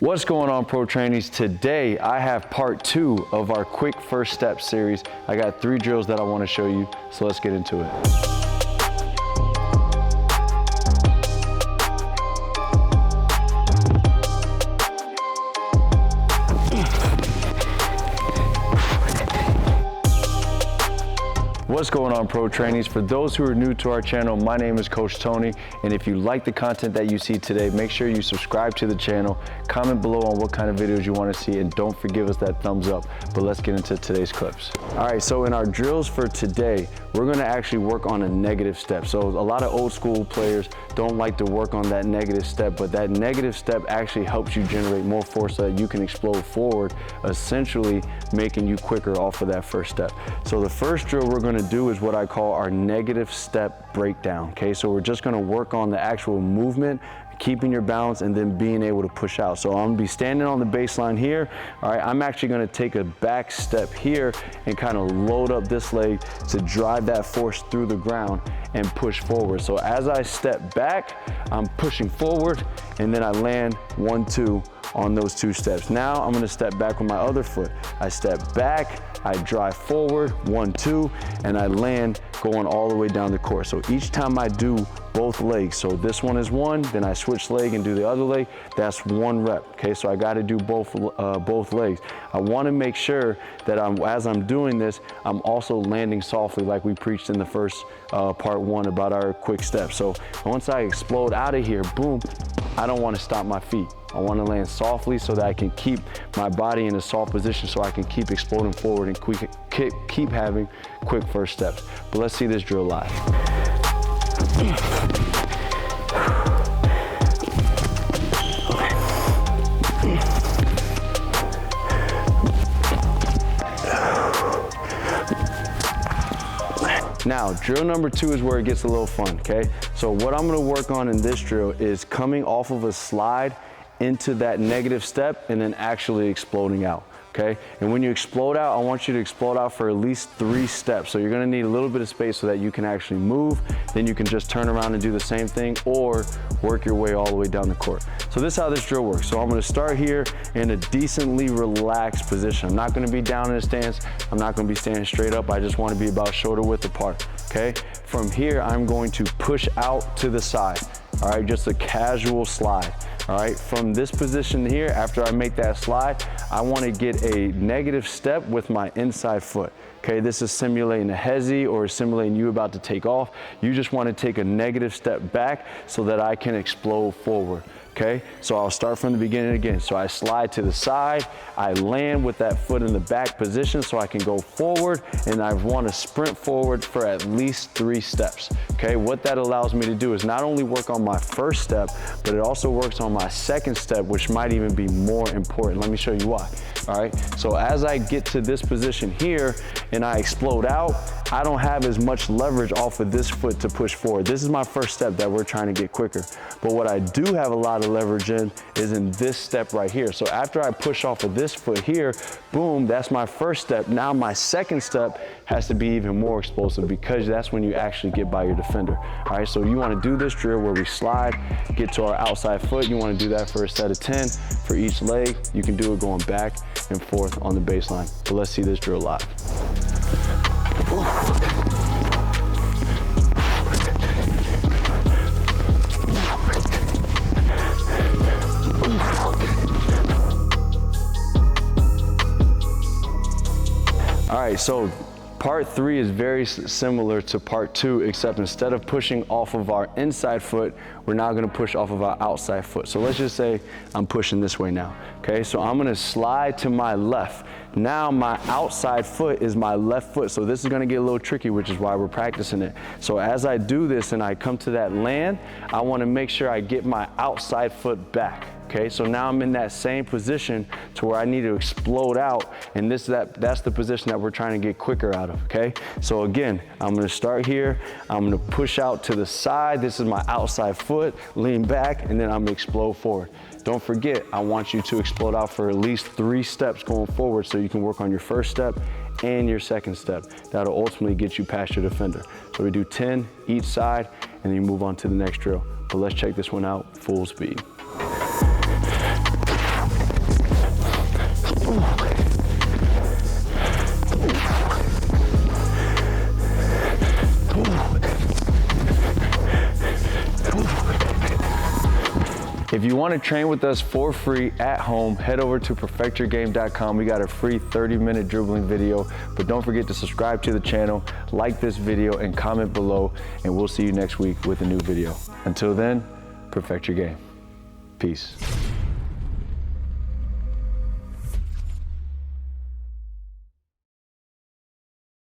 What's going on, Pro Trainees? Today I have part 2 of our quick first step series. I got 3 drills that I want to show you, so let's get into it. What's going on, Pro Trainees? For those who are new to our channel, my name is Coach Tony, and if you like the content that you see today, make sure you subscribe to the channel, comment below on what kind of videos you want to see, and don't forgive us that thumbs up. But let's get into today's clips. All right, so in our drills for today, we're going to actually work on a negative step. So a lot of old school players don't like to work on that negative step, but that negative step actually helps you generate more force so that you can explode forward, essentially making you quicker off of that first step. So the first drill we're going to do is what I call our negative step breakdown. Okay, so we're just going to work on the actual movement, keeping your balance, and then being able to push out. So I'm gonna be standing on the baseline here. All right, I'm actually gonna take a back step here and kind of load up this leg to drive that force through the ground and push forward. So as I step back, I'm pushing forward, and then I land 1, 2 on those 2 steps. Now I'm gonna step back with my other foot. I step back, I drive forward, 1, 2, and I land going all the way down the court. So each time I do both legs, so this one is 1, then I switch leg and do the other leg, that's 1 rep, okay? So I gotta do both legs. I wanna make sure that as I'm doing this, I'm also landing softly like we preached in the first part 1 about our quick steps. So once I explode out of here, boom, I don't wanna stop my feet. I want to land softly so that I can keep my body in a soft position so I can keep exploding forward and keep having quick first steps. But let's see this drill live. Now, drill number 2 is where it gets a little fun, okay? So what I'm gonna work on in this drill is coming off of a slide into that negative step and then actually exploding out, okay? And when you explode out, I want you to explode out for at least 3 steps. So you're gonna need a little bit of space so that you can actually move, then you can just turn around and do the same thing or work your way all the way down the court. So this is how this drill works. So I'm gonna start here in a decently relaxed position. I'm not gonna be down in a stance. I'm not gonna be standing straight up. I just wanna be about shoulder width apart, okay? From here, I'm going to push out to the side, all right? Just a casual slide. All right, from this position here, after I make that slide, I want to get a negative step with my inside foot. Okay, this is simulating a hezi or simulating you about to take off. You just want to take a negative step back so that I can explode forward. Okay, so I'll start from the beginning again. So I slide to the side, I land with that foot in the back position so I can go forward, and I want to sprint forward for at least 3 steps. Okay, what that allows me to do is not only work on my first step, but it also works on my second step, which might even be more important. Let me show you why. All right, so as I get to this position here and I explode out, I don't have as much leverage off of this foot to push forward. This is my first step that we're trying to get quicker. But what I do have a lot of leverage in is in this step right here. So after I push off of this foot here, boom, that's my first step. Now my second step has to be even more explosive because that's when you actually get by your defender. All right, so you want to do this drill where we slide, get to our outside foot. You want to do that for a set of 10 for each leg. You can do it going back and forth on the baseline. But let's see this drill live. All right, so part 3 is very similar to part 2, except instead of pushing off of our inside foot, we're now gonna push off of our outside foot. So let's just say I'm pushing this way now, okay? So I'm gonna slide to my left. Now my outside foot is my left foot, so this is gonna get a little tricky, which is why we're practicing it. So as I do this and I come to that land, I wanna make sure I get my outside foot back. Okay, so now I'm in that same position to where I need to explode out, and that's the position that we're trying to get quicker out of, okay? So again, I'm gonna start here, I'm gonna push out to the side, this is my outside foot, lean back, and then I'm gonna explode forward. Don't forget, I want you to explode out for at least 3 steps going forward so you can work on your first step and your second step. That'll ultimately get you past your defender. So we do 10 each side, and then you move on to the next drill. But let's check this one out full speed. If you want to train with us for free at home, head over to perfectyourgame.com. We got a free 30-minute dribbling video, but don't forget to subscribe to the channel, like this video, and comment below, and we'll see you next week with a new video. Until then, perfect your game. Peace.